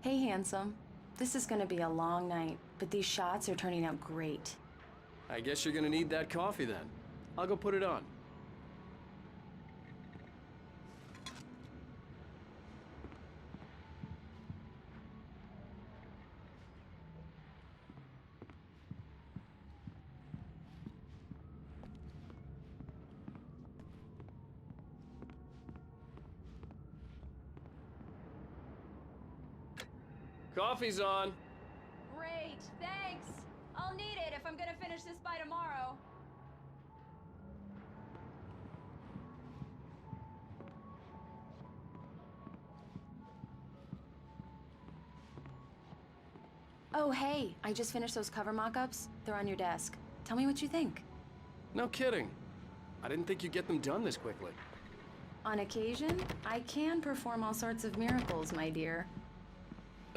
Hey, handsome. This is gonna be a long night, but these shots are turning out great. I guess you're gonna need that coffee then. I'll go put it on. Coffee's on. Great, thanks. I'll need it if I'm gonna finish this by tomorrow. Oh, hey, I just finished those cover mock-ups. They're on your desk. Tell me what you think. No kidding. I didn't think you'd get them done this quickly. On occasion, I can perform all sorts of miracles, my dear.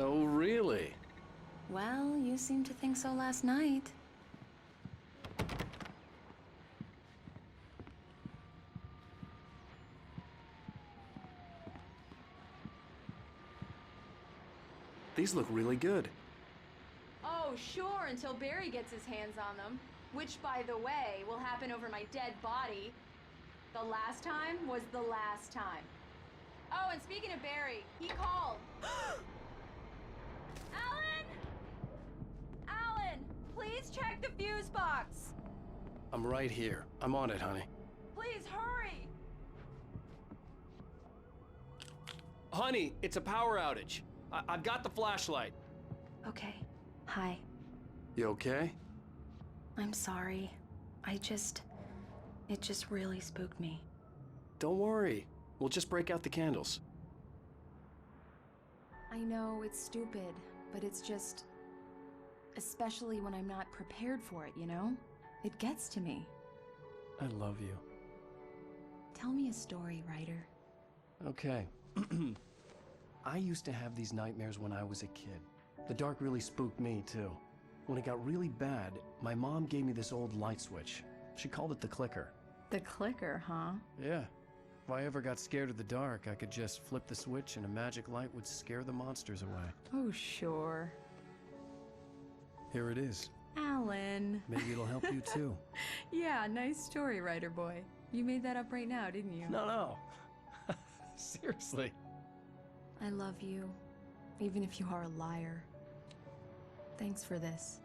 Oh, really? Well, you seemed to think so last night. These look really good. Oh, sure, until Barry gets his hands on them. Which, by the way, will happen over my dead body. The last time was the last time. Oh, and speaking of Barry, he called. Alan! Alan, please check the fuse box. I'm right here. I'm on it, honey. Please hurry. Honey, it's a power outage. I've got the flashlight. Okay. Hi. You okay? I'm sorry. It just really spooked me. Don't worry. We'll just break out the candles. I know it's stupid, but it's just... especially when I'm not prepared for it, you know? It gets to me. I love you. Tell me a story, writer. Okay. I used to have these nightmares when I was a kid. The dark really spooked me, too. When it got really bad, my mom gave me this old light switch. She called it the clicker. The clicker, huh? Yeah. If I ever got scared of the dark, I could just flip the switch and a magic light would scare the monsters away. Oh, sure. Here it is. Alan. Maybe it'll help you, too. Yeah, nice story, writer boy. You made that up right now, didn't you? No. Seriously. I love you, even if you are a liar. Thanks for this.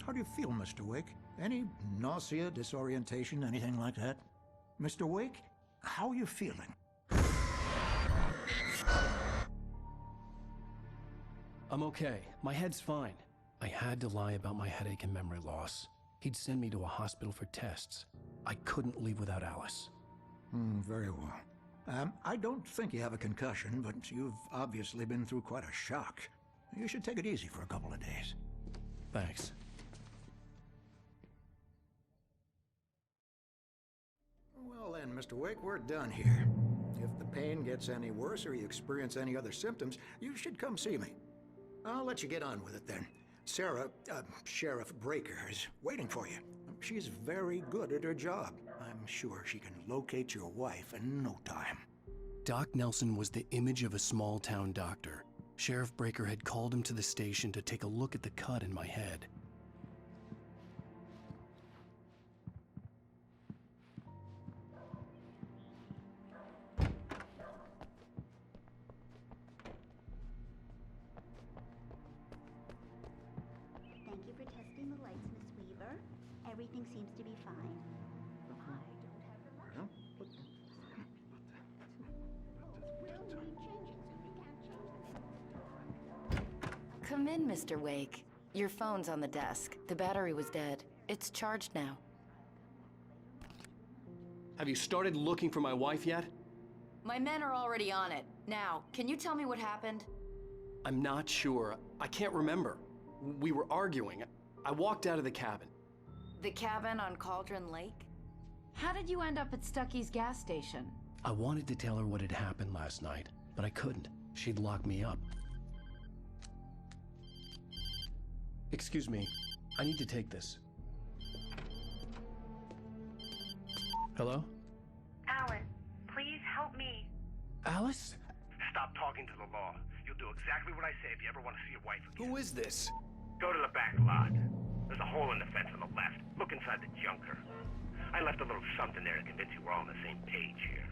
How do you feel, Mr. Wake? Any nausea, disorientation, anything like that? Mr. Wake, how are you feeling? I'm okay. My head's fine. I had to lie about my headache and memory loss. He'd send me to a hospital for tests. I couldn't leave without Alice. Very well. I don't think you have a concussion, but you've obviously been through quite a shock. You should take it easy for a couple of days. Thanks. Well then, Mr. Wake, we're done here. If the pain gets any worse or you experience any other symptoms, you should come see me. I'll let you get on with it then. Sarah, Sheriff Breaker, is waiting for you. She's very good at her job. I'm sure she can locate your wife in no time. Doc Nelson was the image of a small-town doctor. Sheriff Breaker had called him to the station to take a look at the cut in my head. Thank you for testing the lights, Miss Weaver. Everything seems to be fine. Come in, Mr. Wake. Your phone's on the desk. The battery was dead. It's charged now. Have you started looking for my wife yet? My men are already on it. Now, can you tell me what happened? I'm not sure. I can't remember. We were arguing. I walked out of the cabin. The cabin on Cauldron Lake? How did you end up at Stucky's gas station? I wanted to tell her what had happened last night, but I couldn't. She'd lock me up. Excuse me, I need to take this. Hello? Alan, please help me. Alice? Stop talking to the law. You'll do exactly what I say if you ever want to see your wife again. Who is this? Go to the back lot. There's a hole in the fence on the left. Look inside the junker. I left a little something there to convince you we're all on the same page here.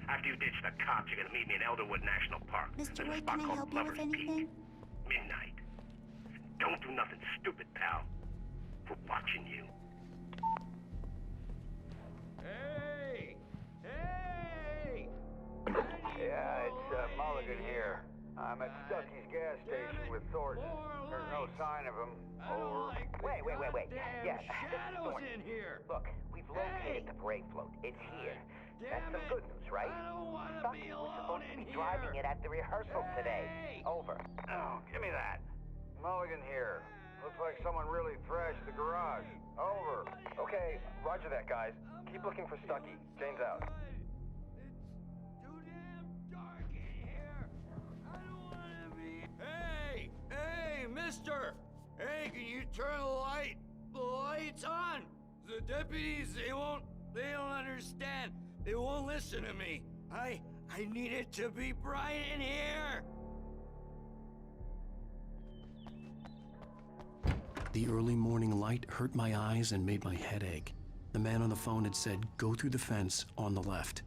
After you ditch the cops, you're gonna meet me in Elderwood National Park. Mr. There's a Wake, spot can I called help you with Lover's anything? Peak. Midnight. Don't do nothing stupid, pal. We're watching you. Hey! Hey! Yeah, it's Mulligan here. I'm at Stucky's gas station with Thornton. There's no sign of him. Over. Wait. Yeah, this is Shadows Thornton. in here. Look, we've located the parade float. It's here. That's some good news, right? I don't want to Stucky be was alone supposed to in be here. driving it at the rehearsal today. Hey! Over. Oh, give me that. Mulligan here. Looks like someone really thrashed the garage. Over. Okay, roger that, guys. Keep looking for Stucky. Jane's out. It's too damn dark in here. I don't want to be. Hey, mister. Hey, can you turn the lights on? The deputies, they don't understand. They won't listen to me. I need it to be bright in here. The early morning light hurt my eyes and made my head ache. The man on the phone had said, go through the fence on the left.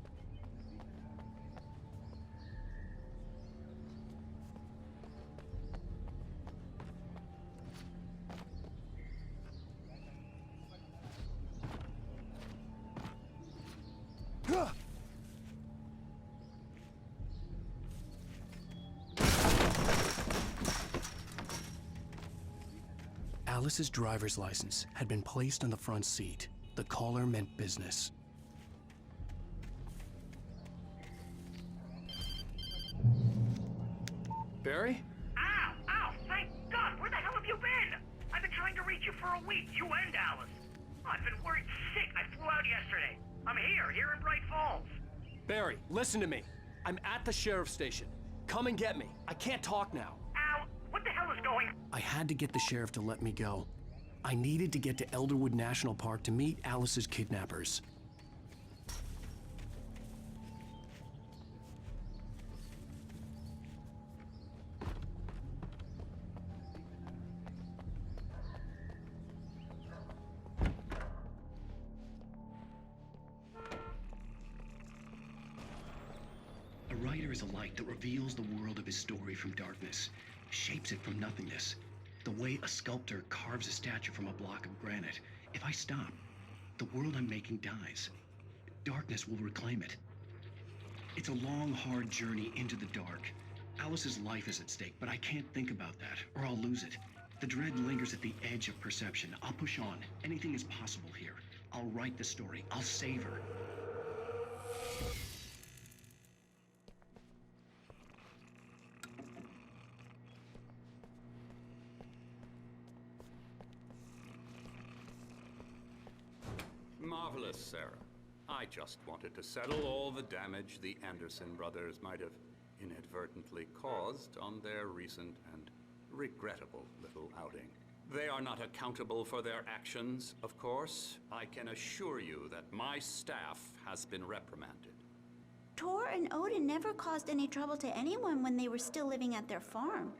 Alice's driver's license had been placed on the front seat. The caller meant business. Barry? Ow! Thank God! Where the hell have you been? I've been trying to reach you for a week, you and Alice. I've been worried sick. I flew out yesterday. I'm here in Bright Falls. Barry, listen to me. I'm at the sheriff's station. Come and get me. I can't talk now. Al, what the hell is going on? I had to get the sheriff to let me go. I needed to get to Elderwood National Park to meet Alice's kidnappers. A writer is a light that reveals the world of his story from darkness, shapes it from nothingness. The way a sculptor carves a statue from a block of granite. If I stop, the world I'm making dies. Darkness will reclaim it. It's a long, hard journey into the dark. Alice's life is at stake, but I can't think about that, or I'll lose it. The dread lingers at the edge of perception. I'll push on. Anything is possible here. I'll write the story. I'll save her. Marvelous, Sarah. I just wanted to settle all the damage the Anderson brothers might have inadvertently caused on their recent and regrettable little outing. They are not accountable for their actions, of course. I can assure you that my staff has been reprimanded. Tor and Odin never caused any trouble to anyone when they were still living at their farm.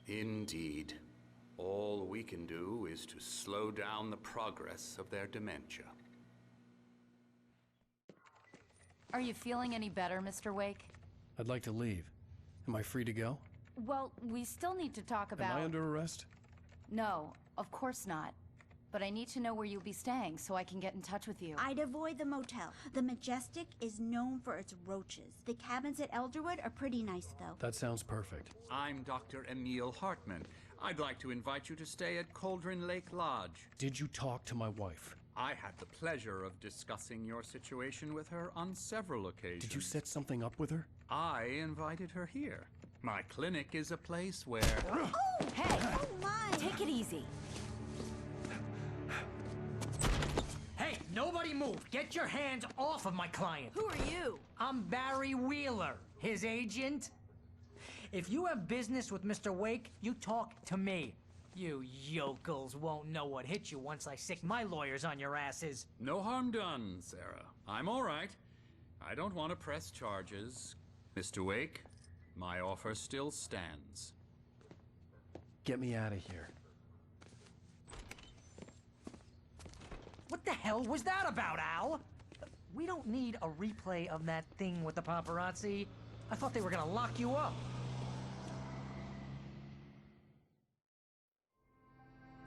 Indeed. All we can do is to slow down the progress of their dementia. Are you feeling any better, Mr. Wake? I'd like to leave. Am I free to go? Well, we still need to talk about... Am I under arrest? No, of course not. But I need to know where you'll be staying so I can get in touch with you. I'd avoid the motel. The Majestic is known for its roaches. The cabins at Elderwood are pretty nice, though. That sounds perfect. I'm Dr. Emil Hartman. I'd like to invite you to stay at Cauldron Lake Lodge. Did you talk to my wife? I had the pleasure of discussing your situation with her on several occasions. Did you set something up with her? I invited her here. My clinic is a place where... Oh! Hey! Oh, my! Take it easy. Hey! Hey, nobody move! Get your hands off of my client! Who are you? I'm Barry Wheeler, his agent. If you have business with Mr. Wake, you talk to me. You yokels won't know what hit you once I sick my lawyers on your asses. No harm done, Sarah. I'm all right. I don't want to press charges. Mr. Wake, my offer still stands. Get me out of here. What the hell was that about, Al? We don't need a replay of that thing with the paparazzi. I thought they were gonna lock you up.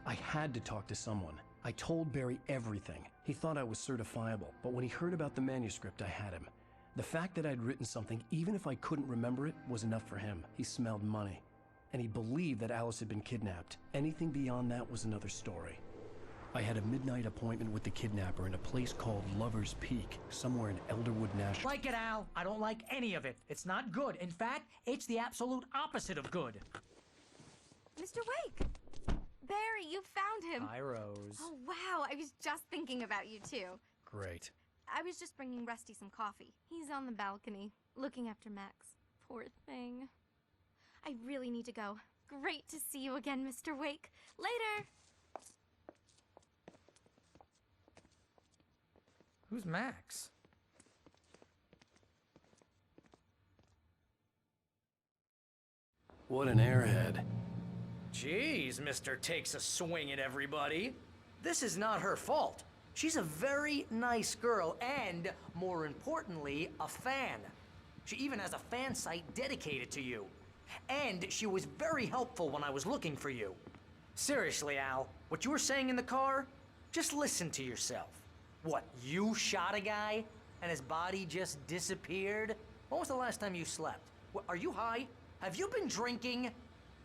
I had to talk to someone. I told Barry everything. He thought I was certifiable, but when he heard about the manuscript, I had him. The fact that I'd written something, even if I couldn't remember it, was enough for him. He smelled money. And he believed that Alice had been kidnapped. Anything beyond that was another story. I had a midnight appointment with the kidnapper in a place called Lover's Peak, somewhere in Elderwood National. Like it, Al. I don't like any of it. It's not good. In fact, it's the absolute opposite of good. Mr. Wake! Barry, you found him. Hi, Rose. Oh, wow. I was just thinking about you, too. Great. I was just bringing Rusty some coffee. He's on the balcony, looking after Max. Poor thing. I really need to go. Great to see you again, Mr. Wake. Later! Who's Max? What an airhead. Jeez, Mr. Takes a swing at everybody. This is not her fault. She's a very nice girl and, more importantly, a fan. She even has a fan site dedicated to you. And she was very helpful when I was looking for you. Seriously, Al, what you were saying in the car, just listen to yourself. What, you shot a guy and his body just disappeared? When was the last time you slept? What, are you high? Have you been drinking?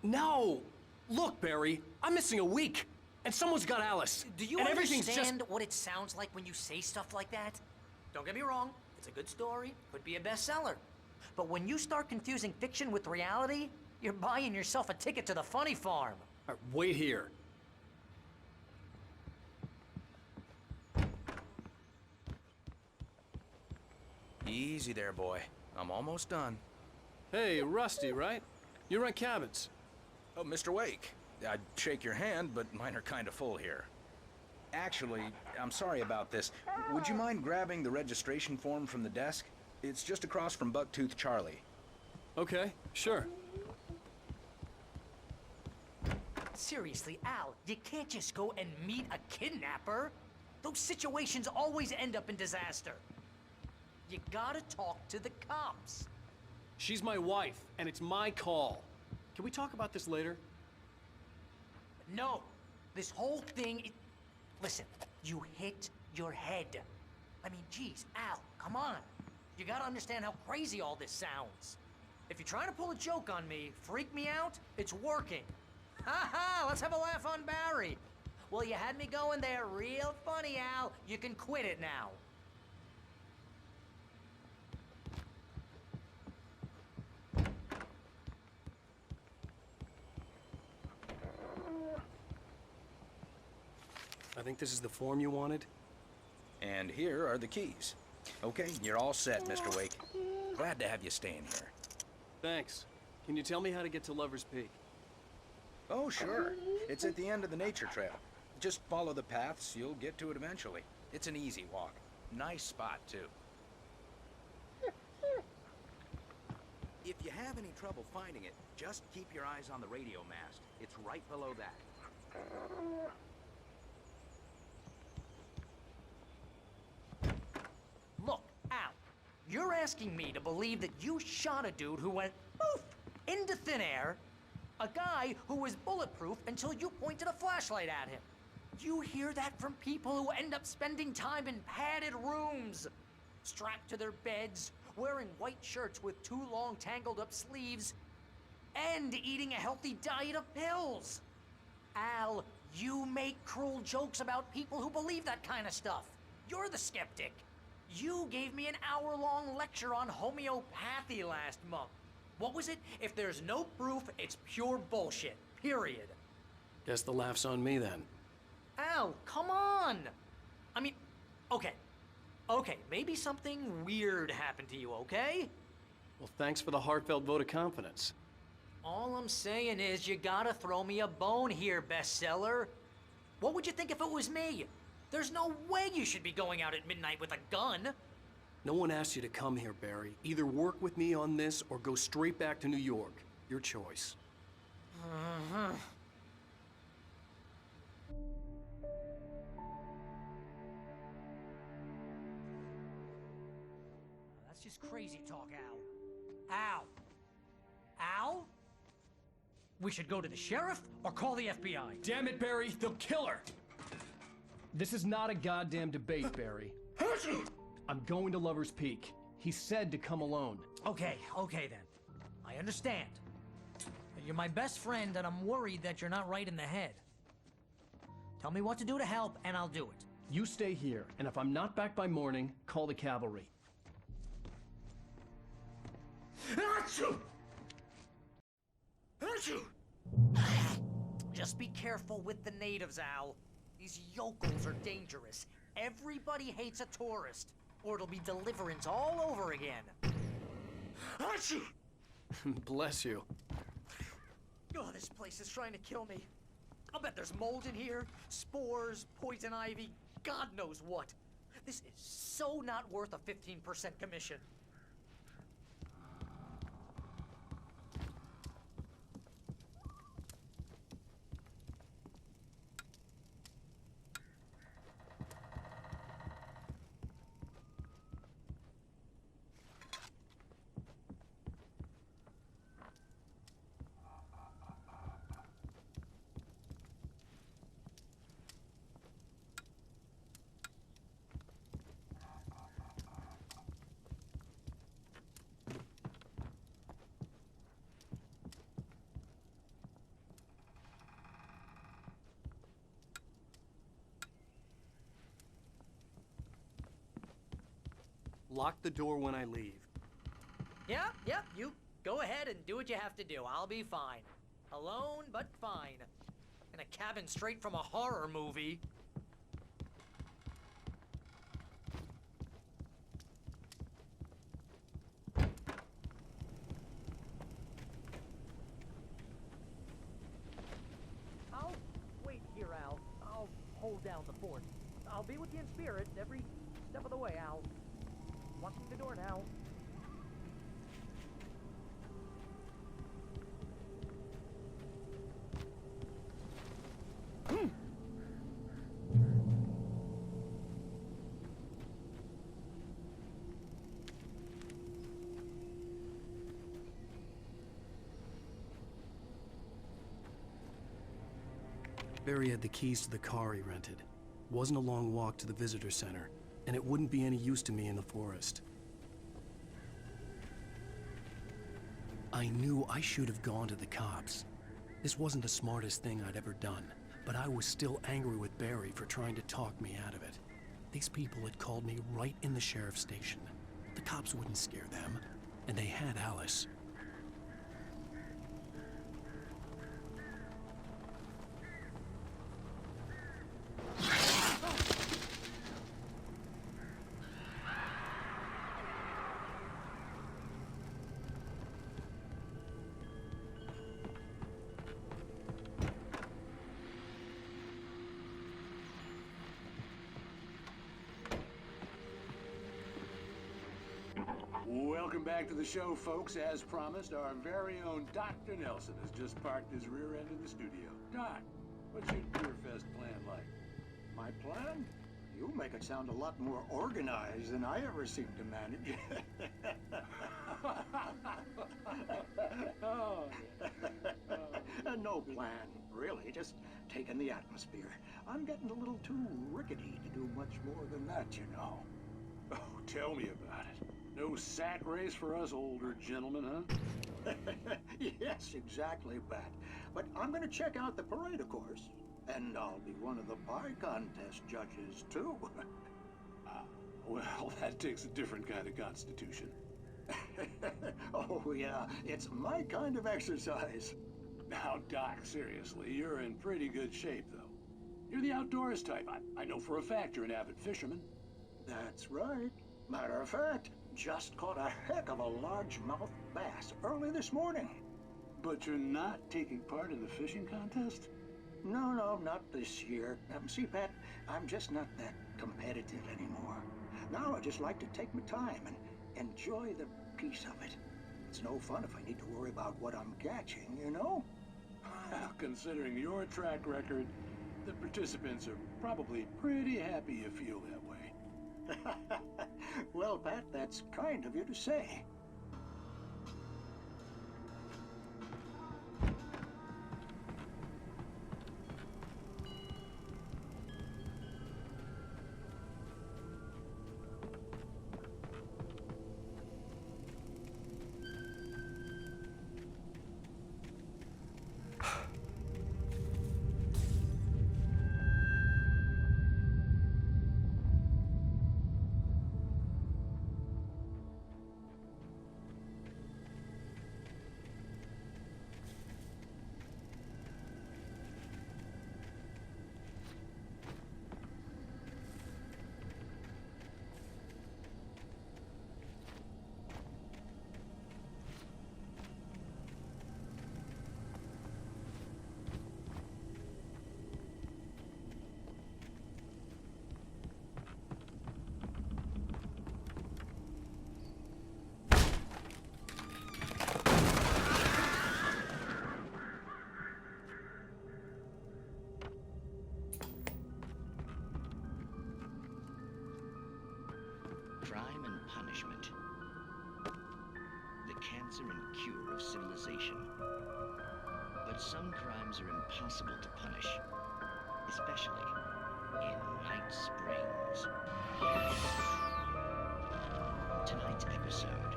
No! Look, Barry, I'm missing a week, and someone's got Alice. Do you and understand what it sounds like when you say stuff like that? Don't get me wrong, it's a good story, could be a bestseller. But when you start confusing fiction with reality, you're buying yourself a ticket to the funny farm. All right, wait here. Easy there, boy. I'm almost done. Hey, Rusty, right? You rent cabins. Oh, Mr. Wake. I'd shake your hand, but mine are kind of full here. Actually, I'm sorry about this. Would you mind grabbing the registration form from the desk? It's just across from Bucktooth Charlie. Okay, sure. Seriously, Al, you can't just go and meet a kidnapper. Those situations always end up in disaster. You gotta talk to the cops. She's my wife, and it's my call. Can we talk about this later? No. This whole thing is... Listen, you hit your head. I mean, geez, Al, come on. You gotta understand how crazy all this sounds. If you're trying to pull a joke on me, freak me out, it's working. Ha ha, let's have a laugh on Barry. Well, you had me going there real funny, Al. You can quit it now. I think this is the form you wanted. And here are the keys. Okay, you're all set, Mr. Wake. Glad to have you staying here. Thanks. Can you tell me how to get to Lover's Peak? Oh, sure. It's at the end of the nature trail. Just follow the paths, you'll get to it eventually. It's an easy walk. Nice spot, too. If you have any trouble finding it, just keep your eyes on the radio mast. It's right below that. Look, Al, you're asking me to believe that you shot a dude who went poof into thin air, a guy who was bulletproof until you pointed a flashlight at him. You hear that from people who end up spending time in padded rooms, strapped to their beds, wearing white shirts with too long tangled up sleeves, and eating a healthy diet of pills. Al, you make cruel jokes about people who believe that kind of stuff. You're the skeptic. You gave me an hour-long lecture on homeopathy last month. What was it? If there's no proof, it's pure bullshit. Period. Guess the laugh's on me then. Al, come on! I mean, Okay. Okay, maybe something weird happened to you, okay? Well, thanks for the heartfelt vote of confidence. All I'm saying is you gotta throw me a bone here, bestseller. What would you think if it was me? There's no way you should be going out at midnight with a gun. No one asked you to come here, Barry. Either work with me on this or go straight back to New York. Your choice. That's just crazy talk, Al. Al? Al? We should go to the sheriff or call the FBI. Damn it, Barry, they'll kill her! This is not a goddamn debate, Barry. I'm going to Lover's Peak. He said to come alone. Okay then. I understand. You're my best friend, and I'm worried that you're not right in the head. Tell me what to do to help, and I'll do it. You stay here, and if I'm not back by morning, call the cavalry. Just be careful with the natives, Al. These yokels are dangerous. Everybody hates a tourist, or it'll be Deliverance all over again. Bless you. Oh, this place is trying to kill me. I'll bet there's mold in here, spores, poison ivy, God knows what. This is so not worth a 15% commission. Lock the door when I leave. Yeah, you go ahead and do what you have to do. I'll be fine. Alone, but fine. In a cabin straight from a horror movie. I'll wait here, Al. I'll hold down the fort. I'll be with you in spirit every step of the way, Al. Locking the door now. Barry had the keys to the car he rented. Wasn't a long walk to the visitor center, and it wouldn't be any use to me in the forest. I knew I should have gone to the cops. This wasn't the smartest thing I'd ever done, but I was still angry with Barry for trying to talk me out of it. These people had called me right in the sheriff's station. The cops wouldn't scare them, and they had Alice. Welcome back to the show, folks. As promised, our very own Dr. Nelson has just parked his rear end in the studio. Doc, what's your Beer Fest plan like? My plan? You make it sound a lot more organized than I ever seem to manage. No plan, really. Just taking the atmosphere. I'm getting a little too rickety to do much more than that, you know. Oh, tell me about it. No sack race for us older gentlemen, huh? Yes, exactly, Bat. But I'm going to check out the parade, of course. And I'll be one of the pie contest judges, too. Well, that takes a different kind of constitution. Oh, yeah. It's my kind of exercise. Now, Doc, seriously, you're in pretty good shape, though. You're the outdoors type. I know for a fact you're an avid fisherman. That's right. Matter of fact, just caught a heck of a largemouth bass early this morning. But you're not taking part in the fishing contest? No, not this year. See, Pat, I'm just not that competitive anymore. Now I just like to take my time and enjoy the peace of it. It's no fun if I need to worry about what I'm catching, you know? Well, considering your track record, the participants are probably pretty happy you feel that way. Well, Pat, that's kind of you to say. Crime and punishment. The cancer and cure of civilization. But some crimes are impossible to punish, especially in Night Springs. Tonight's episode,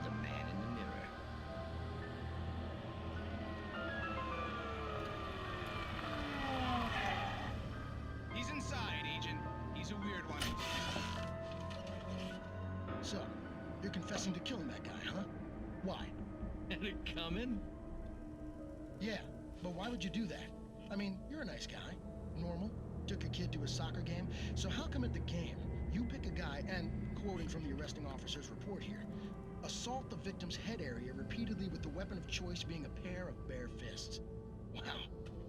The Man in the Mirror. He's inside, Agent. He's a weird one. So, you're confessing to killing that guy, huh? Why? Had it coming? Yeah, but why would you do that? I mean, you're a nice guy. Normal. Took a kid to a soccer game. So how come at the game, you pick a guy and, quoting from the arresting officer's report here, assault the victim's head area repeatedly with the weapon of choice being a pair of bare fists? Wow,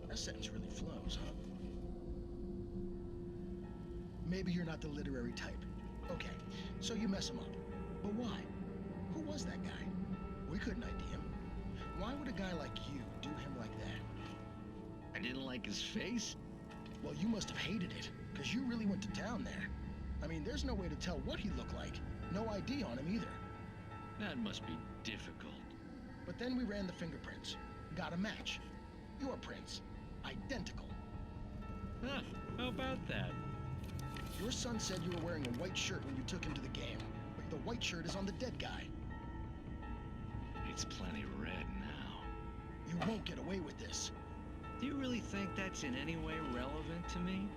that sentence really flows, huh? Maybe you're not the literary type. Okay, so you mess him up. But why? Who was that guy? We couldn't ID him. Why would a guy like you do him like that? I didn't like his face? Well, you must have hated it, because you really went to town there. I mean, there's no way to tell what he looked like. No ID on him either. That must be difficult. But then we ran the fingerprints. Got a match. Your prints. Identical. Huh, how about that? Your son said you were wearing a white shirt when you took him to the game, but the white shirt is on the dead guy. It's plenty red now. You won't get away with this. Do you really think that's in any way relevant to me?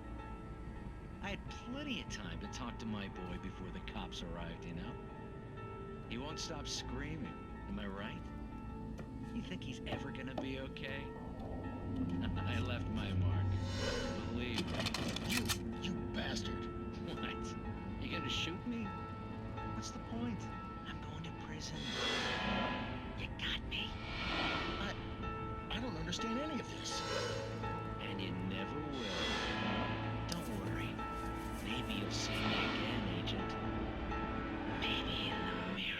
I had plenty of time to talk to my boy before the cops arrived, you know? He won't stop screaming, am I right? You think he's ever gonna be okay? I left my mark. Believe me. You bastard. What? You gonna shoot me? What's the point? I'm going to prison. You got me. I don't understand any of this. And you never will. Don't worry. Maybe you'll see me again, Agent. Maybe in the mirror.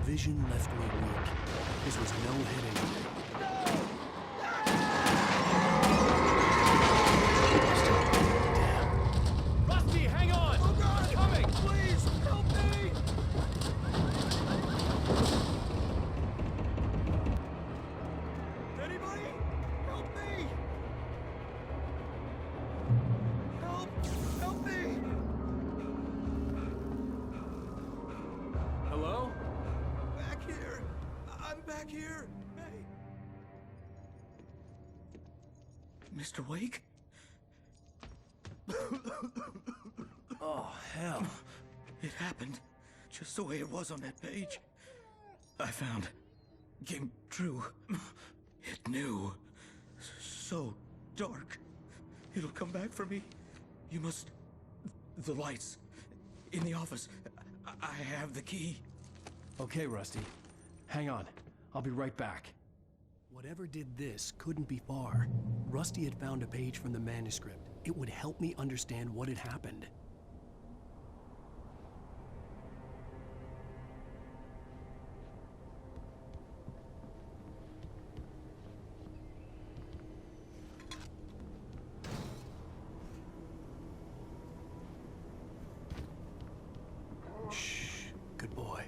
vision left me weak. This was no hitting. Rusty, hang on! Oh God! It's coming! Please, help me! Anybody? Help me! Help me! Hello? Back here! I'm back here! Hey! Mr. Wake? Oh, hell. It happened just the way it was on that page. I found. Came true. It knew. So dark. It'll come back for me. You must. The lights. In the office. I have the key. Okay, Rusty. Hang on. I'll be right back. Whatever did this couldn't be far. Rusty had found a page from the manuscript. It would help me understand what had happened. Shh. Good boy.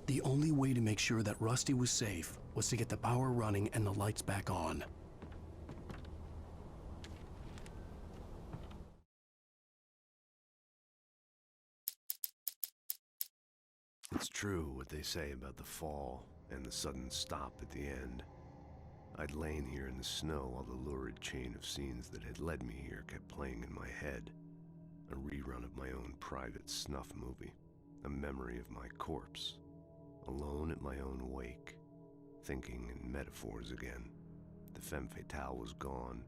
The only way to make sure that Rusty was safe was to get the power running and the lights back on. It's true what they say about the fall and the sudden stop at the end. I'd lain here in the snow while the lurid chain of scenes that had led me here kept playing in my head. A rerun of my own private snuff movie. A memory of my corpse. Alone at my own wake. Thinking in metaphors again. The femme fatale was gone.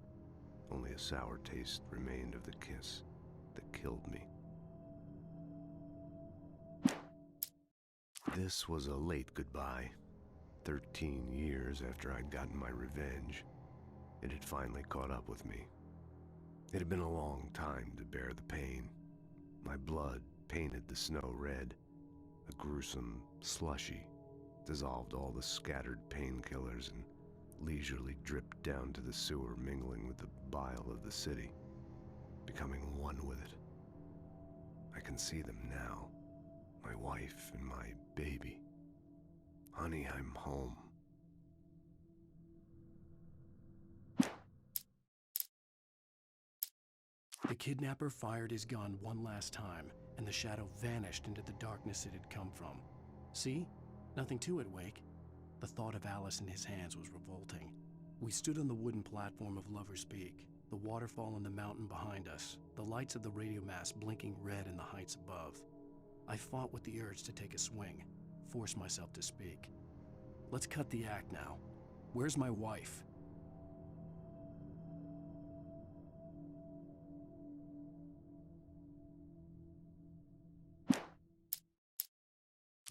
Only a sour taste remained of the kiss that killed me. This was a late goodbye. 13 years after I'd gotten my revenge, it had finally caught up with me. It had been a long time to bear the pain. My blood painted the snow red. A gruesome slushy dissolved all the scattered painkillers and leisurely dripped down to the sewer, mingling with the bile of the city, becoming one with it. I can see them now. My wife and my baby. Honey, I'm home. The kidnapper fired his gun one last time, and the shadow vanished into the darkness it had come from. See? Nothing to it, Wake. The thought of Alice in his hands was revolting. We stood on the wooden platform of Lover's Peak, the waterfall in the mountain behind us, the lights of the radio mast blinking red in the heights above. I fought with the urge to take a swing, force myself to speak. Let's cut the act now. Where's my wife?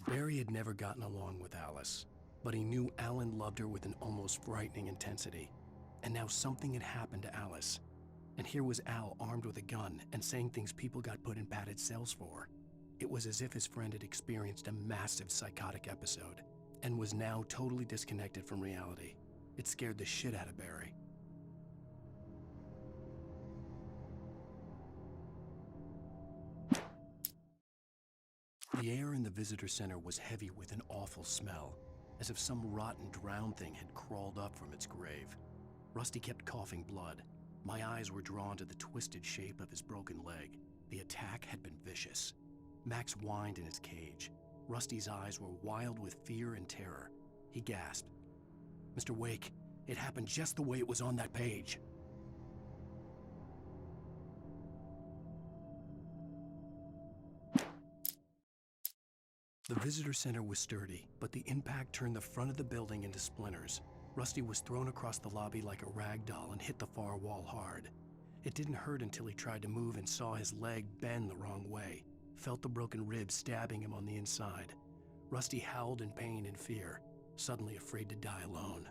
Barry had never gotten along with Alice, but he knew Alan loved her with an almost frightening intensity. And now something had happened to Alice. And here was Al armed with a gun and saying things people got put in padded cells for. It was as if his friend had experienced a massive psychotic episode and was now totally disconnected from reality. It scared the shit out of Barry. The air in the visitor center was heavy with an awful smell, as if some rotten drowned thing had crawled up from its grave. Rusty kept coughing blood. My eyes were drawn to the twisted shape of his broken leg. The attack had been vicious. Max whined in his cage. Rusty's eyes were wild with fear and terror. He gasped. "Mr. Wake, it happened just the way it was on that page." The visitor center was sturdy, but the impact turned the front of the building into splinters. Rusty was thrown across the lobby like a rag doll and hit the far wall hard. It didn't hurt until he tried to move and saw his leg bend the wrong way, felt the broken ribs stabbing him on the inside. Rusty howled in pain and fear, suddenly afraid to die alone.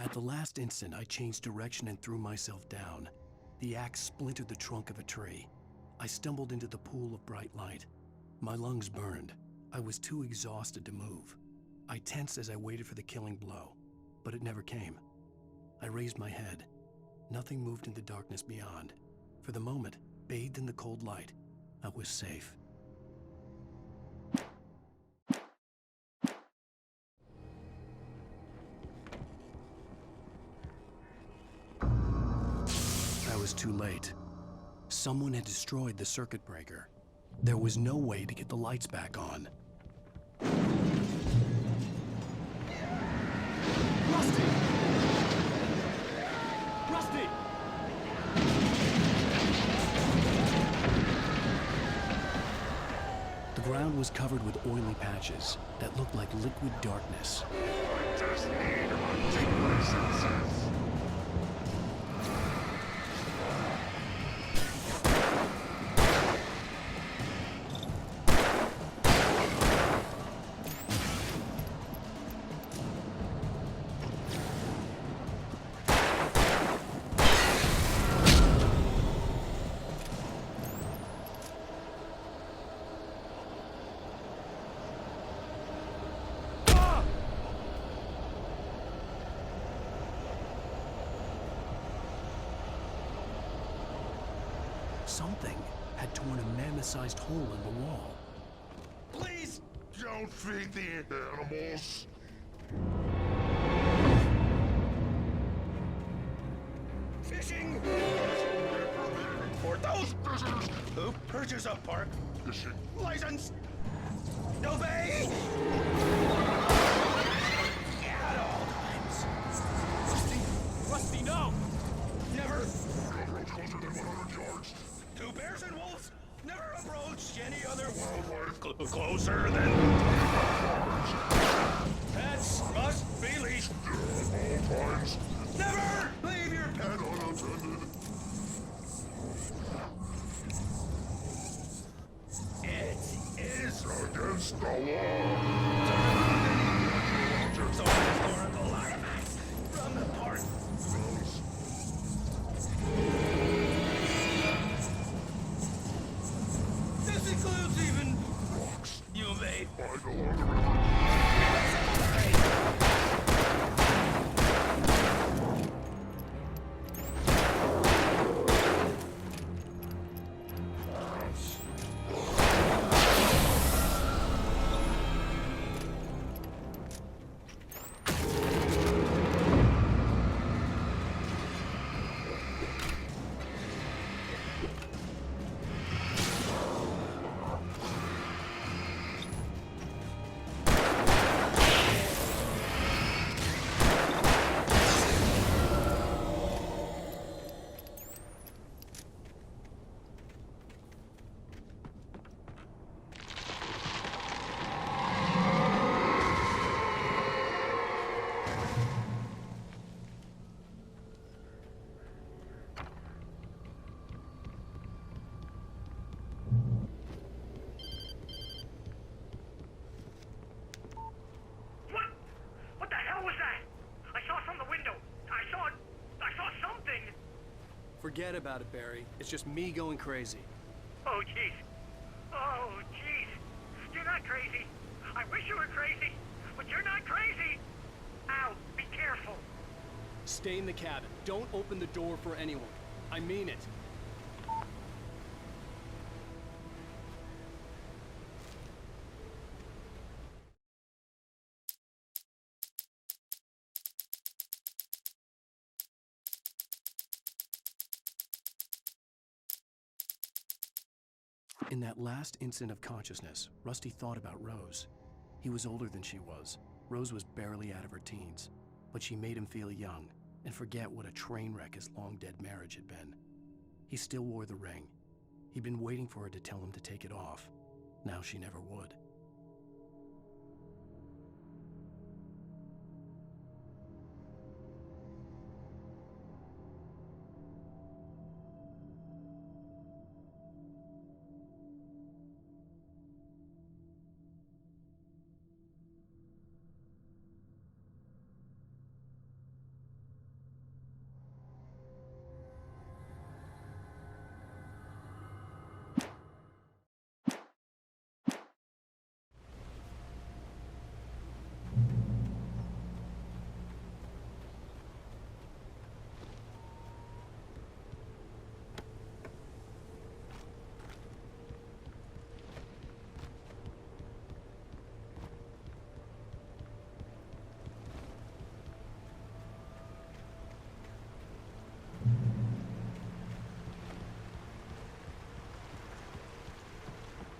At the last instant, I changed direction and threw myself down. The axe splintered the trunk of a tree. I stumbled into the pool of bright light. My lungs burned. I was too exhausted to move. I tensed as I waited for the killing blow, but it never came. I raised my head. Nothing moved in the darkness beyond. For the moment, bathed in the cold light, I was safe. I was too late. Someone had destroyed the circuit breaker. There was no way to get the lights back on. Rusty! Rusty! The ground was covered with oily patches that looked like liquid darkness. I just need to take my senses. Something had torn a mammoth-sized hole in the wall. Please don't feed the animals. Fishing! For those who purchase a park fishing license, obey! At all times. Rusty, no! Never. Railroad closer than 100 yards. Two bears and wolves never approach any other wildlife closer than pets must be leashed. At all times. Never leave your pet unattended. It is against the law. So historical artifacts from the park. This includes even rocks you made. What the hell was that? I saw from the window. I saw something. Forget about it, Barry. It's just me going crazy. Oh, jeez. Oh, jeez. You're not crazy. I wish you were crazy, but you're not crazy. Ow, be careful. Stay in the cabin. Don't open the door for anyone. I mean it. In that last instant of consciousness, Rusty thought about Rose. He was older than she was. Rose was barely out of her teens, but she made him feel young and forget what a train wreck his long-dead marriage had been. He still wore the ring. He'd been waiting for her to tell him to take it off. Now she never would.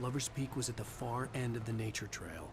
Lover's Peak was at the far end of the nature trail.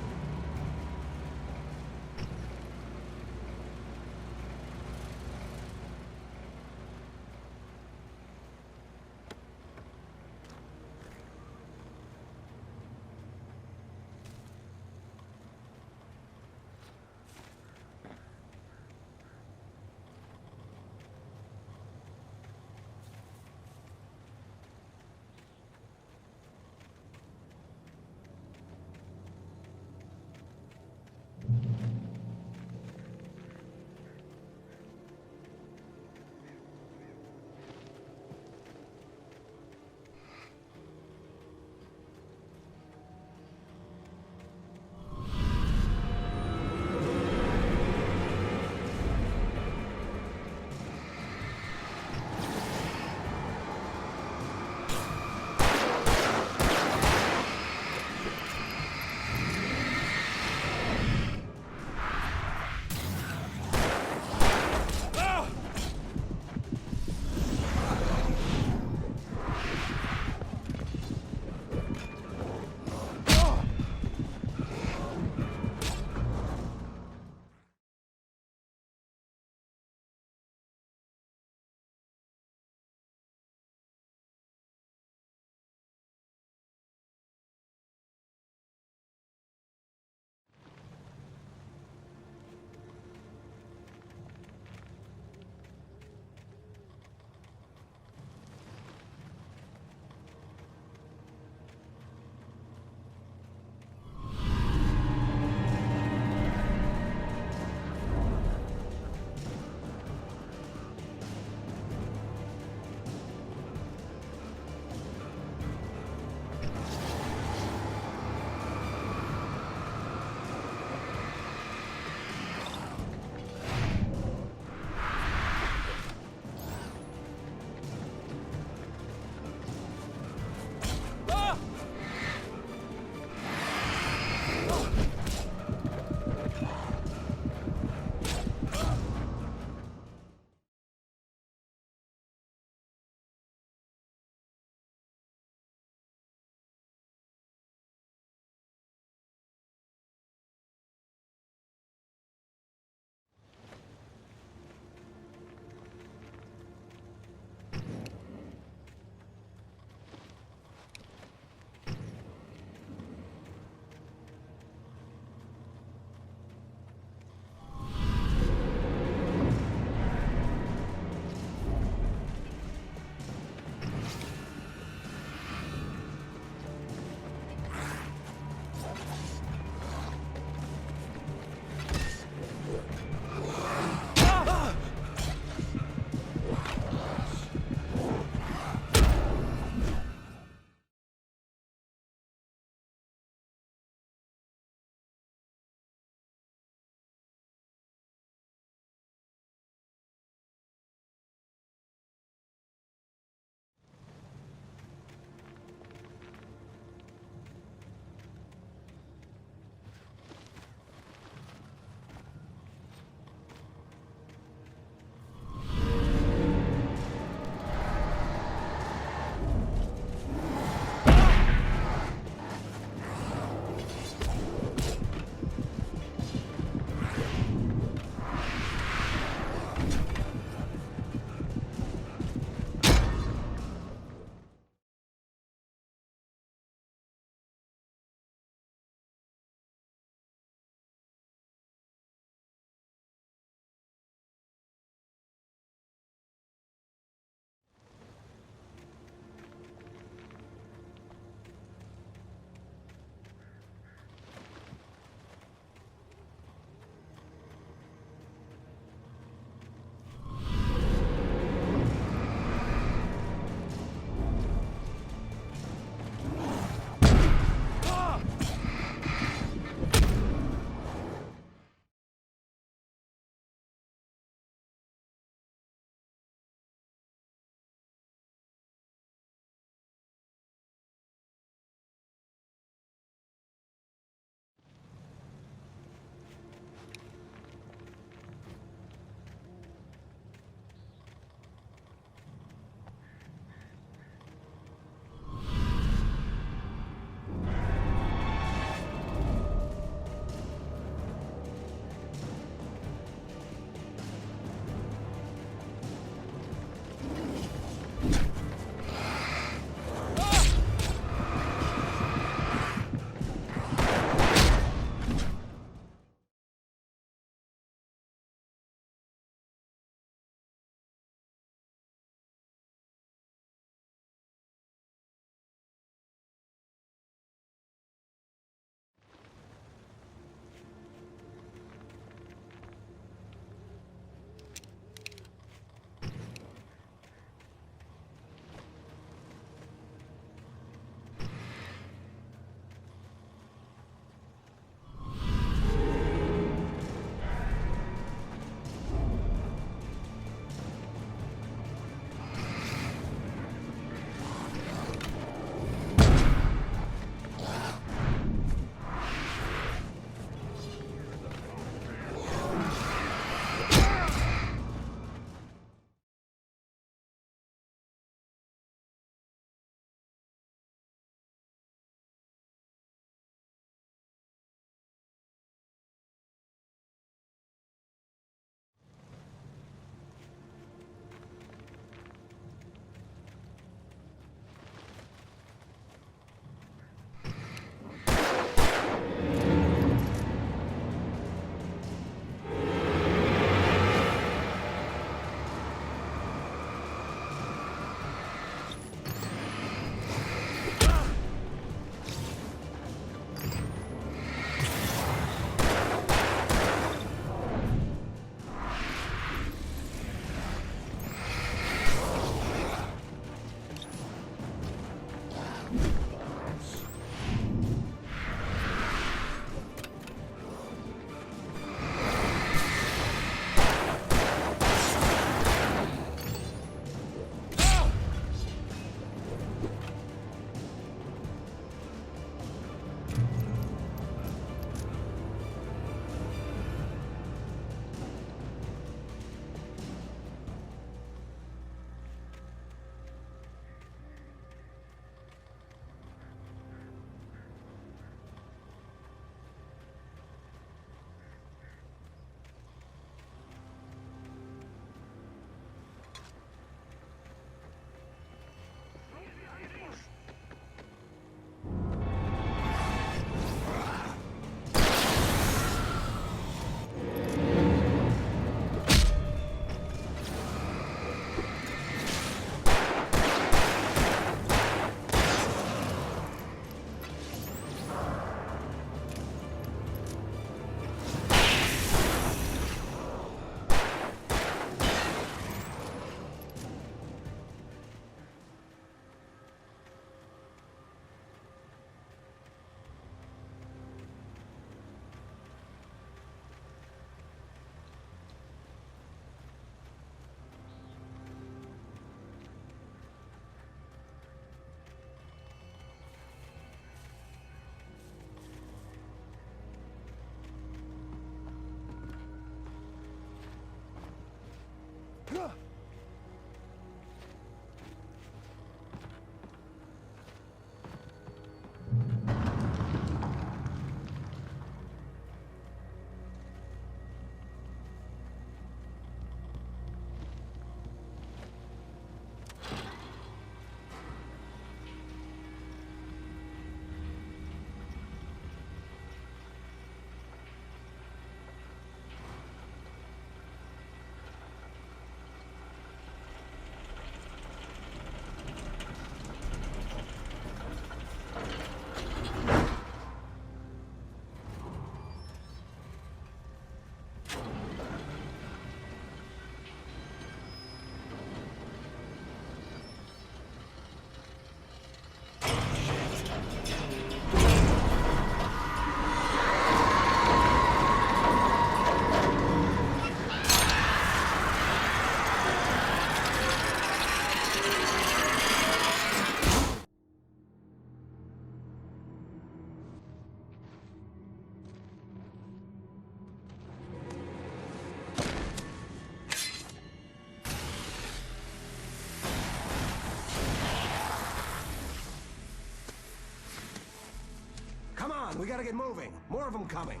We gotta get moving. More of them coming.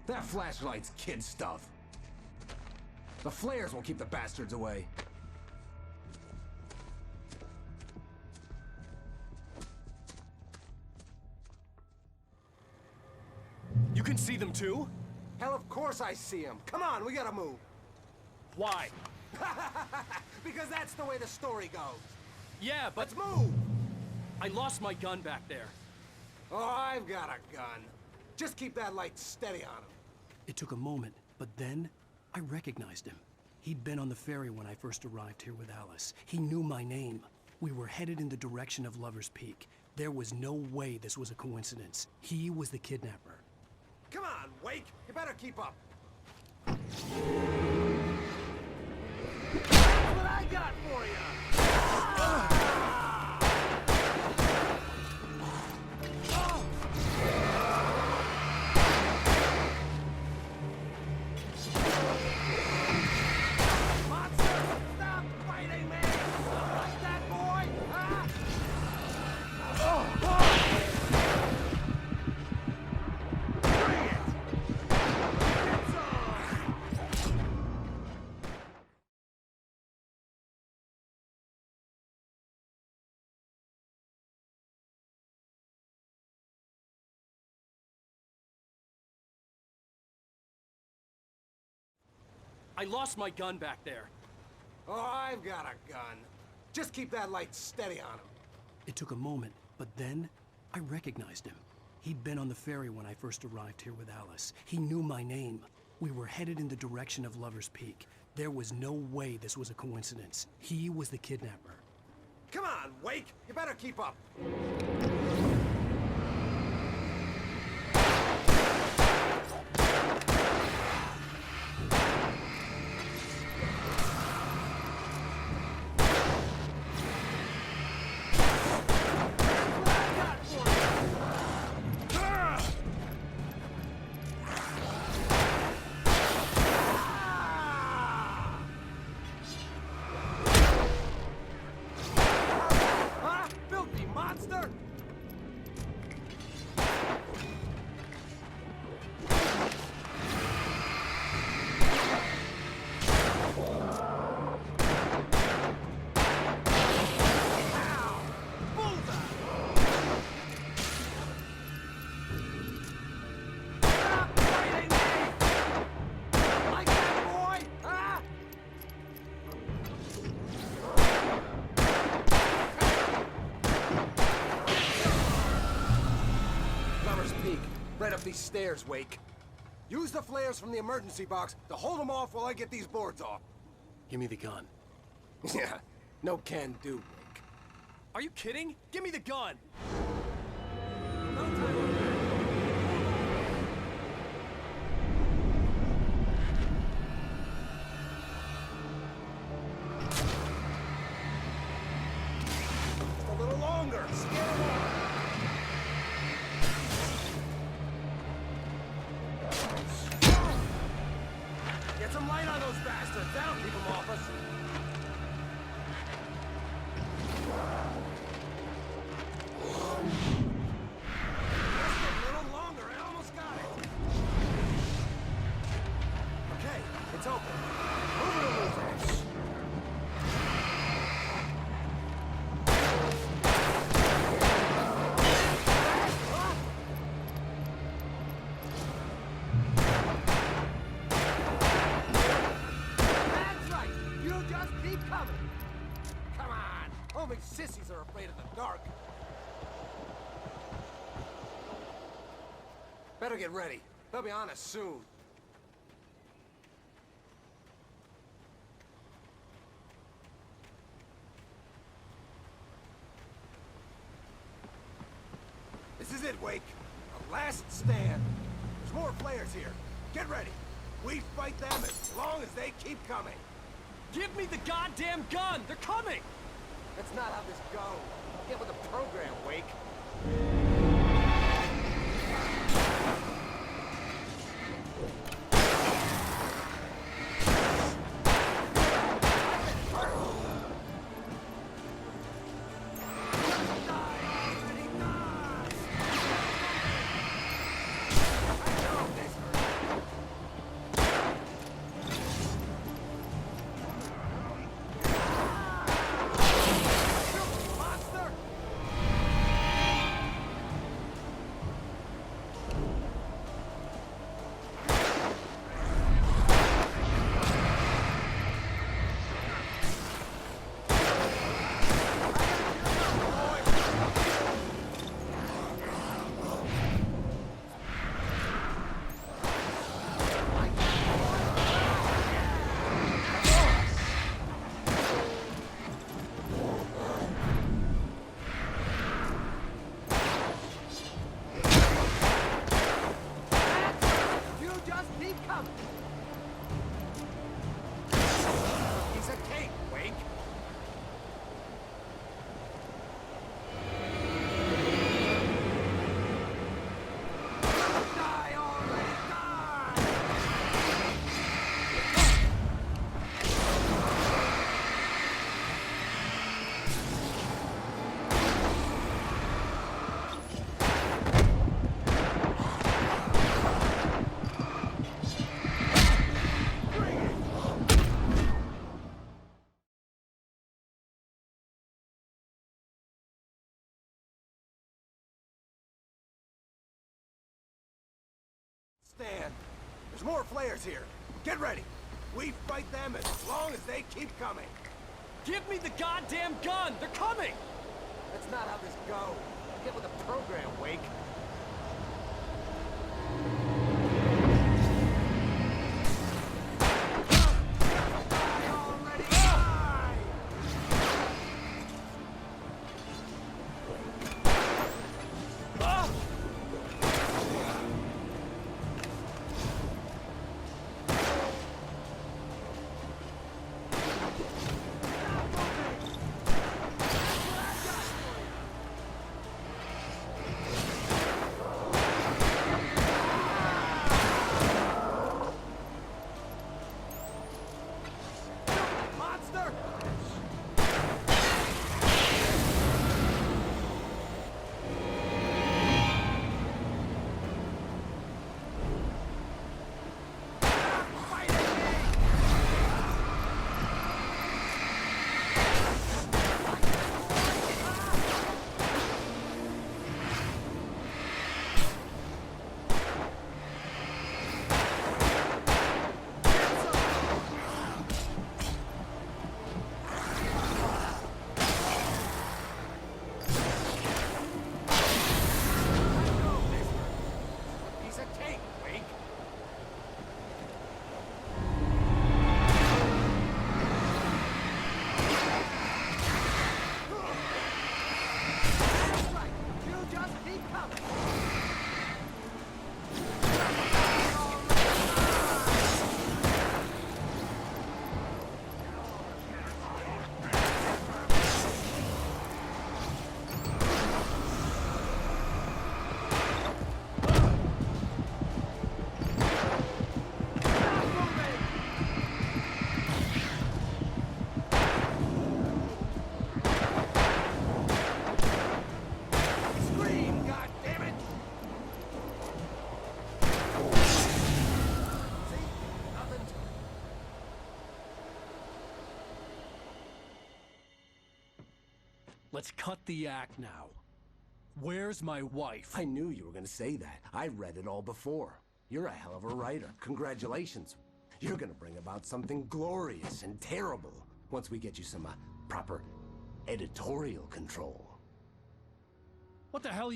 That flashlight's kid stuff. The flares will keep the bastards away. You can see them too? Hell, of course I see them. Come on, we gotta move. Why? Because that's the way the story goes. Yeah, but... Let's move! I lost my gun back there. Oh, I've got a gun. Just keep that light steady on him. It took a moment, but then I recognized him. He'd been on the ferry when I first arrived here with Alice. He knew my name. We were headed in the direction of Lover's Peak. There was no way this was a coincidence. He was the kidnapper. Come on, Wake! You better keep up. That's what I got for you! I lost my gun back there. Oh, I've got a gun. Just keep that light steady on him. It took a moment, but then I recognized him. He'd been on the ferry when I first arrived here with Alice. He knew my name. We were headed in the direction of Lover's Peak. There was no way this was a coincidence. He was the kidnapper. Come on, Wake! You better keep up. Right up these stairs, Wake. Use the flares from the emergency box to hold them off while I get these boards off. Give me the gun. Yeah, no can do, Wake. Are you kidding? Give me the gun! Just a little longer. Scare them off. Get some light on those bastards. That'll keep them off us. Just a little longer. I almost got it. Okay, it's open. Move it a little bit. Only sissies are afraid of the dark. Better get ready. They'll be on us soon. This is it, Wake. A last stand. There's more flares here. Get ready. We fight them as long as they keep coming. Give me the goddamn gun! They're coming! That's not how this goes. Get with the program, Wake. stand. There's more flares here. Get ready. We fight them as long as they keep coming. Give me the goddamn gun! They're coming! That's not how this goes. Get with the program, Wake. Let's cut the act now. Where's my wife? I knew you were gonna say that. I read it all before. You're a hell of a writer. Congratulations. You're gonna bring about something glorious and terrible once we get you some proper editorial control. What the hell